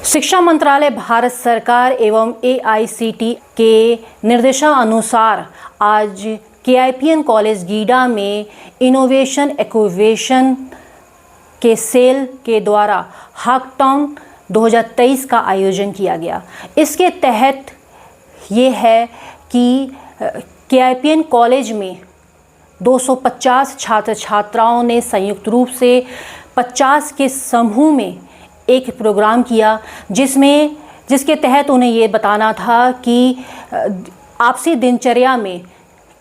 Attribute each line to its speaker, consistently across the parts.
Speaker 1: शिक्षा मंत्रालय भारत सरकार एवं AICTE के निर्देशानुसार आज KIPN कॉलेज गीडा में इनोवेशन एक्टिवेशन के सेल के द्वारा हैकाथॉन 2023 का आयोजन किया गया। इसके तहत ये है कि KIPN कॉलेज में 250 छात्र छात्राओं ने संयुक्त रूप से 50 के समूह में एक प्रोग्राम किया, जिसके तहत उन्हें ये बताना था कि आपसी दिनचर्या में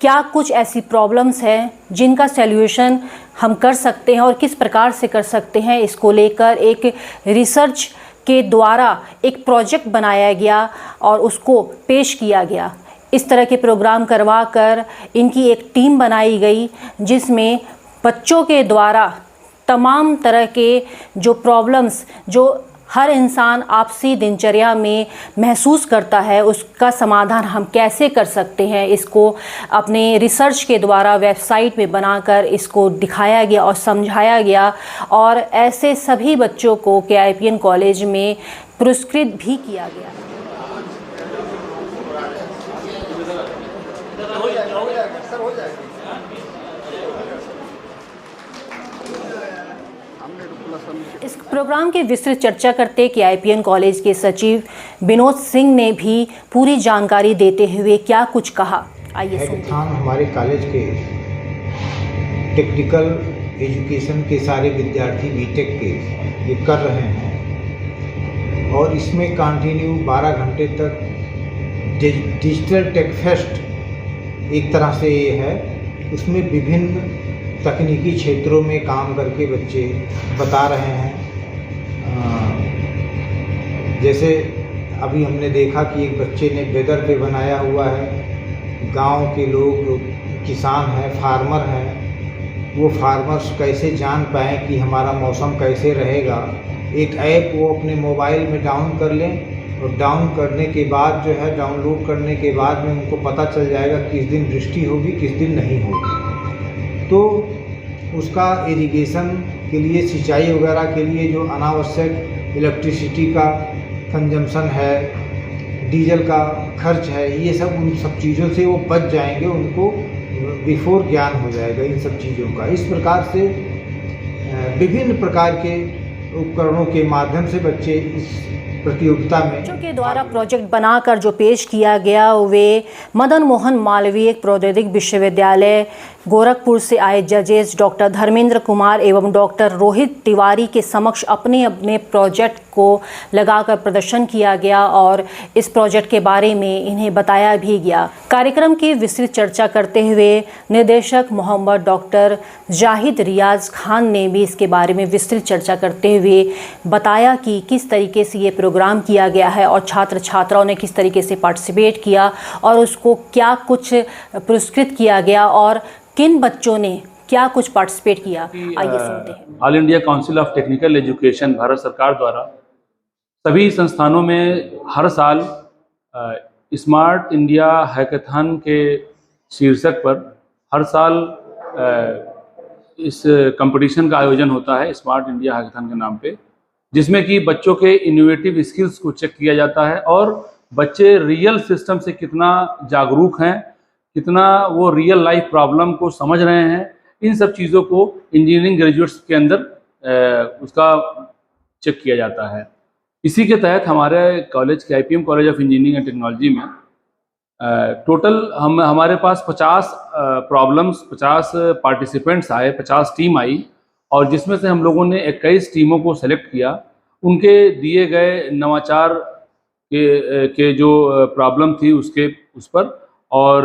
Speaker 1: क्या कुछ ऐसी प्रॉब्लम्स हैं जिनका सॉल्यूशन हम कर सकते हैं और किस प्रकार से कर सकते हैं। इसको लेकर एक रिसर्च के द्वारा एक प्रोजेक्ट बनाया गया और उसको पेश किया गया। इस तरह के प्रोग्राम करवा कर इनकी एक टीम बनाई गई, जिसमें बच्चों के द्वारा तमाम तरह के जो प्रॉब्लम्स जो हर इंसान आपसी दिनचर्या में महसूस करता है, उसका समाधान हम कैसे कर सकते हैं, इसको अपने रिसर्च के द्वारा वेबसाइट में बनाकर इसको दिखाया गया और समझाया गया। और ऐसे सभी बच्चों को KIPN कॉलेज में पुरस्कृत भी किया गया। इस प्रोग्राम की विस्तृत चर्चा करते KIPN कॉलेज के सचिव विनोद सिंह ने भी पूरी जानकारी देते हुए क्या कुछ कहा, आइए सुनते हैं।
Speaker 2: हमारे कॉलेज के टेक्निकल एजुकेशन के सारे विद्यार्थी बीटेक के ये कर रहे हैं और इसमें कंटिन्यू 12 घंटे तक डिजिटल टेक फेस्ट एक तरह से ये है। उसमें विभिन्न तकनीकी क्षेत्रों में काम करके बच्चे बता रहे हैं। जैसे अभी हमने देखा कि एक बच्चे ने वेदर पे बनाया हुआ है। गांव के लोग किसान हैं, फार्मर हैं, वो फार्मर्स कैसे जान पाएँ कि हमारा मौसम कैसे रहेगा। एक ऐप वो अपने मोबाइल में डाउन कर लें और डाउन करने के बाद जो है डाउनलोड करने के बाद में उनको पता चल जाएगा किस दिन वृष्टि होगी, किस दिन नहीं होगी। तो उसका इरिगेशन के लिए, सिंचाई वगैरह के लिए जो अनावश्यक इलेक्ट्रिसिटी का कंजम्पशन है, डीजल का खर्च है, ये सब उन सब चीज़ों से वो बच जाएंगे, उनको बिफोर ज्ञान हो जाएगा इन सब चीज़ों का। इस प्रकार से विभिन्न प्रकार के उपकरणों के माध्यम से बच्चे इस प्रतियोगिता में
Speaker 1: बच्चों के द्वारा प्रोजेक्ट बनाकर जो पेश किया गया वे मदन मोहन मालवीय प्रौद्योगिक विश्वविद्यालय गोरखपुर से आए जजेस डॉक्टर धर्मेंद्र कुमार एवं डॉक्टर रोहित तिवारी के समक्ष अपने अपने प्रोजेक्ट को लगाकर प्रदर्शन किया गया और इस प्रोजेक्ट के बारे में इन्हें बताया भी गया। कार्यक्रम की विस्तृत चर्चा करते हुए निदेशक मोहम्मद डॉक्टर जाहिद रियाज खान ने भी इसके बारे में विस्तृत चर्चा करते हुए बताया कि किस तरीके से ये प्रोग्राम किया गया है और छात्र छात्राओं ने किस तरीके से पार्टिसिपेट किया और उसको क्या कुछ पुरस्कृत किया गया और किन बच्चों ने क्या कुछ पार्टिसिपेट किया, आइए सुनते हैं।
Speaker 3: All India council of technical education Bharat सरकार द्वारा सभी संस्थानों में हर साल स्मार्ट इंडिया हैकाथॉन के शीर्षक पर हर साल इस कंपटीशन का आयोजन होता है स्मार्ट इंडिया हैकाथॉन के नाम पे, जिसमें कि बच्चों के इनोवेटिव स्किल्स को चेक किया जाता है और बच्चे रियल सिस्टम से कितना जागरूक हैं, कितना वो रियल लाइफ प्रॉब्लम को समझ रहे हैं। इन सब चीज़ों को इंजीनियरिंग ग्रेजुएट्स के अंदर उसका चेक किया जाता है। इसी के तहत हमारे college KIPM college of engineering and technology में टोटल हमारे पास 50 प्रॉब्लम्स, 50 पार्टिसिपेंट्स आए, 50 टीम आई और जिसमें से हम लोगों ने 21 टीमों को सेलेक्ट किया। उनके दिए गए नवाचार के जो प्रॉब्लम थी उस पर और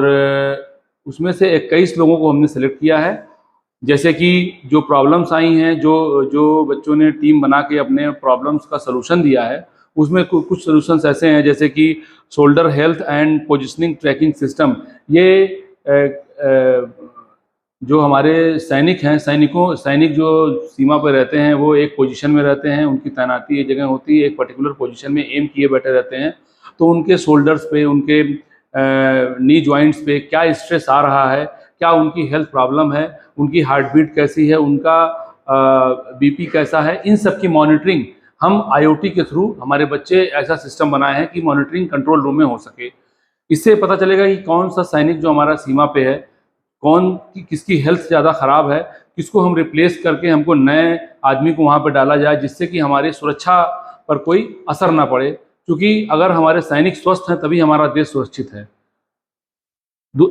Speaker 3: उसमें से 21 लोगों को हमने सेलेक्ट किया है। जैसे कि जो प्रॉब्लम्स आई हैं, जो बच्चों ने टीम बना के अपने प्रॉब्लम्स का सलूशन दिया है, उसमें कुछ सलूशंस ऐसे हैं जैसे कि shoulder health and positioning tracking system. ये जो हमारे सैनिक हैं, सैनिक जो सीमा पर रहते हैं वो एक पोजीशन में रहते हैं, उनकी तैनाती एक जगह होती है, एक पर्टिकुलर पोजीशन में एम किए बैठे रहते हैं। तो उनके शोल्डर्स पे, उनके नी जॉइंट्स पे क्या स्ट्रेस आ रहा है, क्या उनकी हेल्थ प्रॉब्लम है, उनकी हार्ट बीट कैसी है, उनका बीपी कैसा है, इन सब की मॉनिटरिंग हम IoT के थ्रू हमारे बच्चे ऐसा सिस्टम बनाए हैं कि मॉनिटरिंग कंट्रोल रूम में हो सके। इससे पता चलेगा कि कौन सा सैनिक जो हमारा सीमा पे है, कौन की किसकी हेल्थ ज़्यादा ख़राब है, किसको हम रिप्लेस करके हमको नए आदमी को वहाँ पे डाला जाए, जिससे कि हमारी सुरक्षा पर कोई असर ना पड़े। क्योंकि अगर हमारे सैनिक स्वस्थ हैं तभी हमारा देश सुरक्षित है।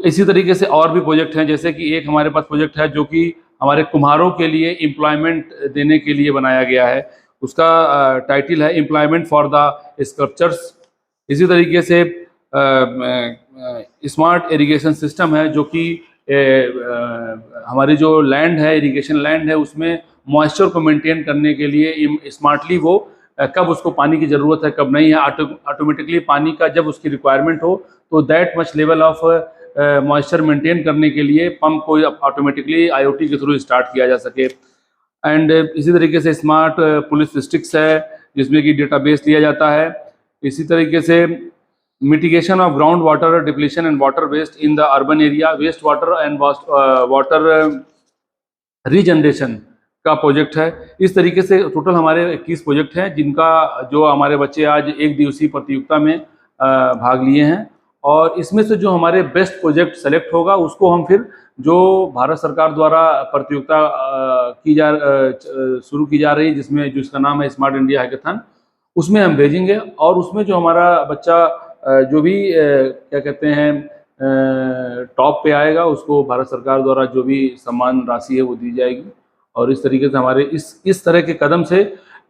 Speaker 3: इसी तरीके से और भी प्रोजेक्ट हैं, जैसे कि एक हमारे पास प्रोजेक्ट है जो कि हमारे कुम्हारों के लिए एम्प्लॉयमेंट देने के लिए बनाया गया है। उसका टाइटल है एम्प्लॉयमेंट फॉर द स्कल्पचर्स। इसी तरीके से स्मार्ट इरिगेशन सिस्टम है, जो कि हमारी जो लैंड है, इरिगेशन लैंड है, उसमें मॉइस्चर को मेंटेन करने के लिए स्मार्टली वो कब उसको पानी की ज़रूरत है कब नहीं है, ऑटोमेटिकली पानी का जब उसकी रिक्वायरमेंट हो तो that much level of moisture maintain करने के लिए पंप को ऑटोमेटिकली IoT के थ्रू स्टार्ट किया जा सके। एंड इसी तरीके से स्मार्ट पुलिस डिस्ट्रिक्ट्स है, जिसमें कि डेटाबेस लिया जाता है। इसी तरीके से mitigation of ground water depletion and water waste in the urban area, waste water and water regeneration का प्रोजेक्ट है। इस तरीके से टोटल हमारे 21 प्रोजेक्ट हैं, जिनका जो हमारे बच्चे आज एक दिवसीय प्रतियोगिता में भाग लिए हैं। और इसमें से जो हमारे बेस्ट प्रोजेक्ट सेलेक्ट होगा उसको हम फिर जो भारत सरकार द्वारा प्रतियोगिता शुरू की जा रही है, जिसका नाम है स्मार्ट इंडिया हैकेथॉन, उसमें हम भेजेंगे। और उसमें जो हमारा बच्चा जो भी क्या कहते हैं टॉप पे आएगा, उसको भारत सरकार द्वारा जो भी सम्मान राशि है वो दी जाएगी। और इस तरीके से हमारे इस तरह के कदम से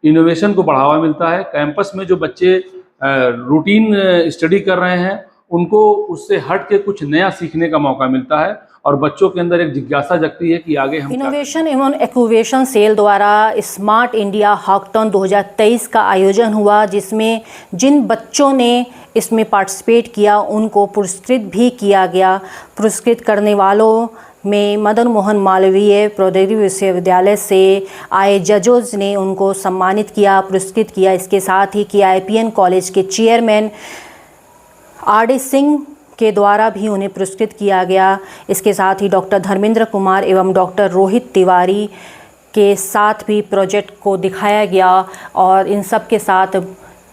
Speaker 3: इनोवेशन को बढ़ावा मिलता है। कैंपस में जो बच्चे रूटीन स्टडी कर रहे हैं, उनको उससे हट के कुछ नया सीखने का मौका मिलता है और बच्चों के अंदर एक जिज्ञासा जगती है कि आगे हम
Speaker 1: इनोवेशन एवं एक्यूवेशन सेल द्वारा स्मार्ट इंडिया हैकेथॉन 2023 का आयोजन हुआ, जिसमें जिन बच्चों ने इसमें पार्टिसिपेट किया उनको पुरस्कृत भी किया गया। पुरस्कृत करने वालों में मदन मोहन मालवीय प्रौद्योगिकी विश्वविद्यालय से आए जजों ने उनको सम्मानित किया, पुरस्कृत किया। इसके साथ ही KIPN कॉलेज के चेयरमैन RD सिंह के द्वारा भी उन्हें पुरस्कृत किया गया। इसके साथ ही डॉक्टर धर्मेंद्र कुमार एवं डॉक्टर रोहित तिवारी के साथ भी प्रोजेक्ट को दिखाया गया और इन सब के साथ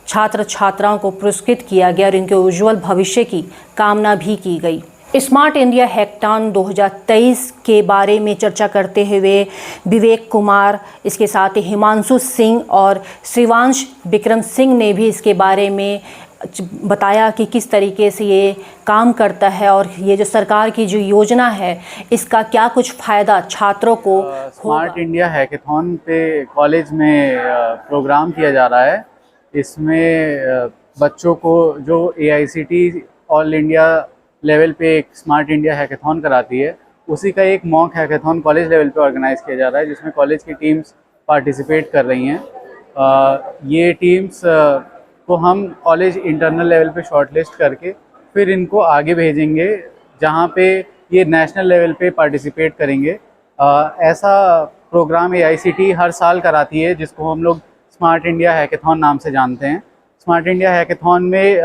Speaker 1: छात्र छात्राओं को पुरस्कृत किया गया और इनके उज्जवल भविष्य की कामना भी की गई। स्मार्ट इंडिया हैकेथॉन 2023 के बारे में चर्चा करते हुए विवेक कुमार, इसके साथ ही हिमांशु सिंह और शिवांश विक्रम सिंह ने भी इसके बारे में बताया कि किस तरीके से ये काम करता है और ये जो सरकार की जो योजना है इसका क्या कुछ फ़ायदा छात्रों को
Speaker 4: स्मार्ट इंडिया हैकेथॉन पे कॉलेज में प्रोग्राम किया जा रहा है। इसमें बच्चों को जो AICTE ऑल इंडिया लेवल पे एक स्मार्ट इंडिया हैकेथॉन कराती है, उसी का एक मॉक हैकेथॉन कॉलेज लेवल पे ऑर्गेनाइज़ किया जा रहा है, जिसमें कॉलेज की टीम्स पार्टिसिपेट कर रही हैं। ये टीम्स को हम कॉलेज इंटरनल लेवल पे शॉर्टलिस्ट करके फिर इनको आगे भेजेंगे, जहाँ पे ये नेशनल लेवल पे पार्टिसिपेट करेंगे। ऐसा प्रोग्राम AICTE हर साल कराती है, जिसको हम लोग स्मार्ट इंडिया हैकेथॉन नाम से जानते हैं। स्मार्ट इंडिया हैकेथॉन में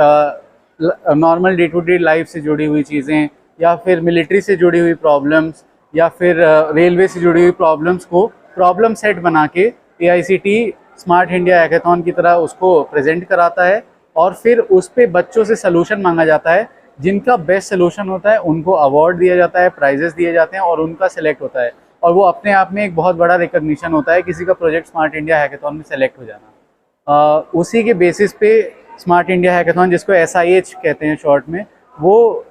Speaker 4: normal day to day life से जुड़ी हुई चीज़ें या फिर मिलिट्री से जुड़ी हुई प्रॉब्लम्स या फिर रेलवे से जुड़ी हुई प्रॉब्लम्स को प्रॉब्लम सेट बना के AICTE स्मार्ट इंडिया हैकेथॉन की तरह उसको प्रेजेंट कराता है और फिर उस पे बच्चों से सलूशन मांगा जाता है। जिनका बेस्ट सलूशन होता है उनको अवार्ड दिया जाता है, प्राइजेस दिए जाते हैं और उनका सेलेक्ट होता है। और वो अपने आप में एक बहुत बड़ा रिकॉग्निशन होता है किसी का प्रोजेक्ट स्मार्ट इंडिया हैकेथॉन में सेलेक्ट हो जाना। उसी के बेसिस पे स्मार्ट इंडिया हैकेथॉन, जिसको SIH कहते हैं शॉर्ट में, वो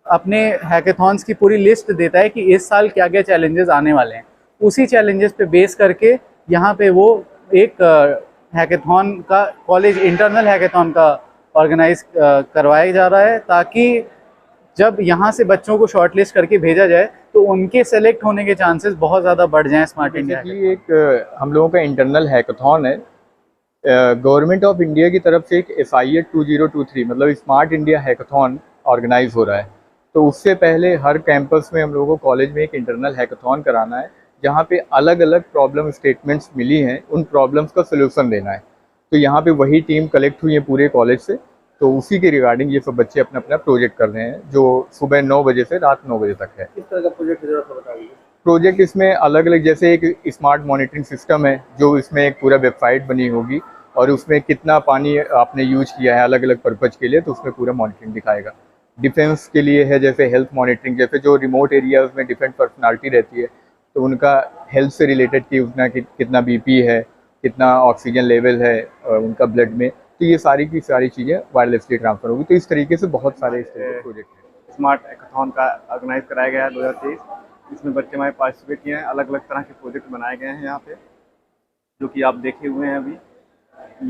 Speaker 4: अपने हैकेथॉन्स की पूरी लिस्ट देता है कि इस साल क्या क्या चैलेंजेस आने वाले हैं। उसी चैलेंजेस पे बेस करके यहाँ पे वो एक हैकेथॉन का कॉलेज इंटरनल हैकेथॉन का ऑर्गेनाइज करवाया जा रहा है, ताकि जब यहाँ से बच्चों को शॉर्टलिस्ट करके भेजा जाए तो उनके सेलेक्ट होने के चांसेस बहुत ज़्यादा बढ़ जाएं। स्मार्ट इंडिया
Speaker 5: एक हम लोगों का इंटरनल हैकेथॉन है, गवर्नमेंट ऑफ इंडिया की तरफ से एक SIH 2023 मतलब स्मार्ट इंडिया हैकेथॉन ऑर्गेनाइज हो रहा है। तो उससे पहले हर कैंपस में हम लोगों को कॉलेज में एक इंटरनल हैकेथॉन कराना है, जहाँ पे अलग अलग प्रॉब्लम स्टेटमेंट्स मिली हैं, उन प्रॉब्लम्स का सोल्यूशन देना है। तो यहाँ पे वही टीम कलेक्ट हुई है पूरे कॉलेज से, तो उसी के रिगार्डिंग ये सब बच्चे अपना अपना प्रोजेक्ट कर रहे हैं, जो सुबह 9 बजे से रात 9 बजे तक है।
Speaker 4: किस तरह का प्रोजेक्ट की जरूरत बताइए।
Speaker 5: प्रोजेक्ट इसमें अलग अलग, जैसे एक स्मार्ट मॉनिटरिंग सिस्टम है जो इसमें एक पूरा वेबसाइट बनी होगी, और उसमें कितना पानी आपने यूज किया है अलग अलग पर्पज़ के लिए, तो उसमें पूरा मॉनिटरिंग दिखाएगा। डिफेंस के लिए है जैसे हेल्थ मॉनिटरिंग, जैसे जो रिमोट एरियाज में डिफरेंट पर्सनालिटी रहती है तो उनका हेल्थ से रिलेटेड कि उतना कितना बीपी है, कितना ऑक्सीजन लेवल है उनका ब्लड में, तो ये सारी की सारी चीज़ें वायरलेसली ट्रांसफ़र होगी। तो इस तरीके से बहुत सारे इस तरह के प्रोजेक्ट हैं।
Speaker 4: स्मार्ट हैकाथॉन का ऑर्गेनाइज कराया गया है 2023। इसमें बच्चे हमारे पार्टिसिपेट किए हैं, अलग अलग तरह के प्रोजेक्ट बनाए गए हैं यहाँ पे, जो कि आप देखे हुए हैं अभी।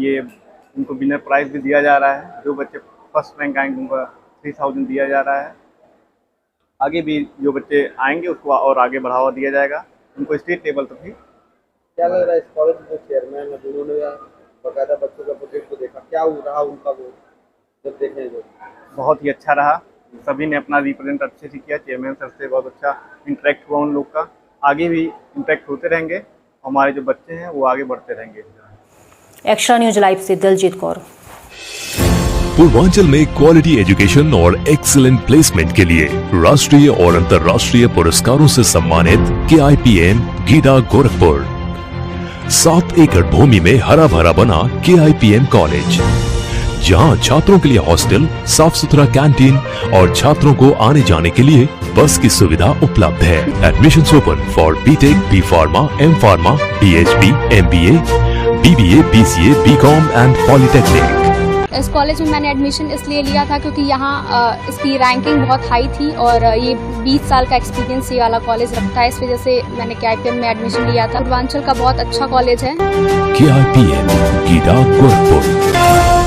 Speaker 4: ये उनको विनर प्राइज़ भी दिया जा रहा है, जो बच्चे फर्स्ट रैंक आएंगे उनको 3000 दिया जा रहा है। आगे भी जो बच्चे आएंगे उसको और आगे बढ़ावा दिया जाएगा, उनको स्टेट लेवल तक भी।
Speaker 6: क्या लग रहा है इस कॉलेज के जो चेयरमैन है उन्होंने बाकायदा बच्चों का प्रोजेक्ट को देखा, क्या रहा उनका वो जब देखें जो?
Speaker 4: बहुत ही अच्छा रहा, सभी ने अपना रिप्रेजेंट अच्छे से किया। चेयरमैन सर से बहुत अच्छा इंटरेक्ट हुआ उन लोग का, आगे भी इंटरेक्ट होते रहेंगे। हमारे जो बच्चे हैं वो आगे बढ़ते रहेंगे।
Speaker 1: एक्स्ट्रा न्यूज लाइव से दिलजीत कौर।
Speaker 7: पूर्वांचल में क्वालिटी एजुकेशन और एक्सीलेंट प्लेसमेंट के लिए राष्ट्रीय और अंतर्राष्ट्रीय पुरस्कारों से सम्मानित KIPM गीडा गोरखपुर। 7 एकड़ भूमि में हरा भरा बना KIPM कॉलेज, जहां छात्रों के लिए हॉस्टल, साफ सुथरा कैंटीन और छात्रों को आने जाने के लिए बस की सुविधा उपलब्ध है। Admissions open for BTech, B Pharma, M Pharma, PhD, MBA, BBA, BCA, BCom and polytechnic.
Speaker 8: इस कॉलेज में मैंने एडमिशन इसलिए लिया था क्योंकि यहाँ इसकी रैंकिंग बहुत हाई थी और ये 20 साल का एक्सपीरियंस ये वाला कॉलेज रखता है। इस वजह से मैंने KIPM में एडमिशन लिया था। पूर्वांचल का बहुत अच्छा कॉलेज है।
Speaker 7: KIPM गीडा गोरखपुर।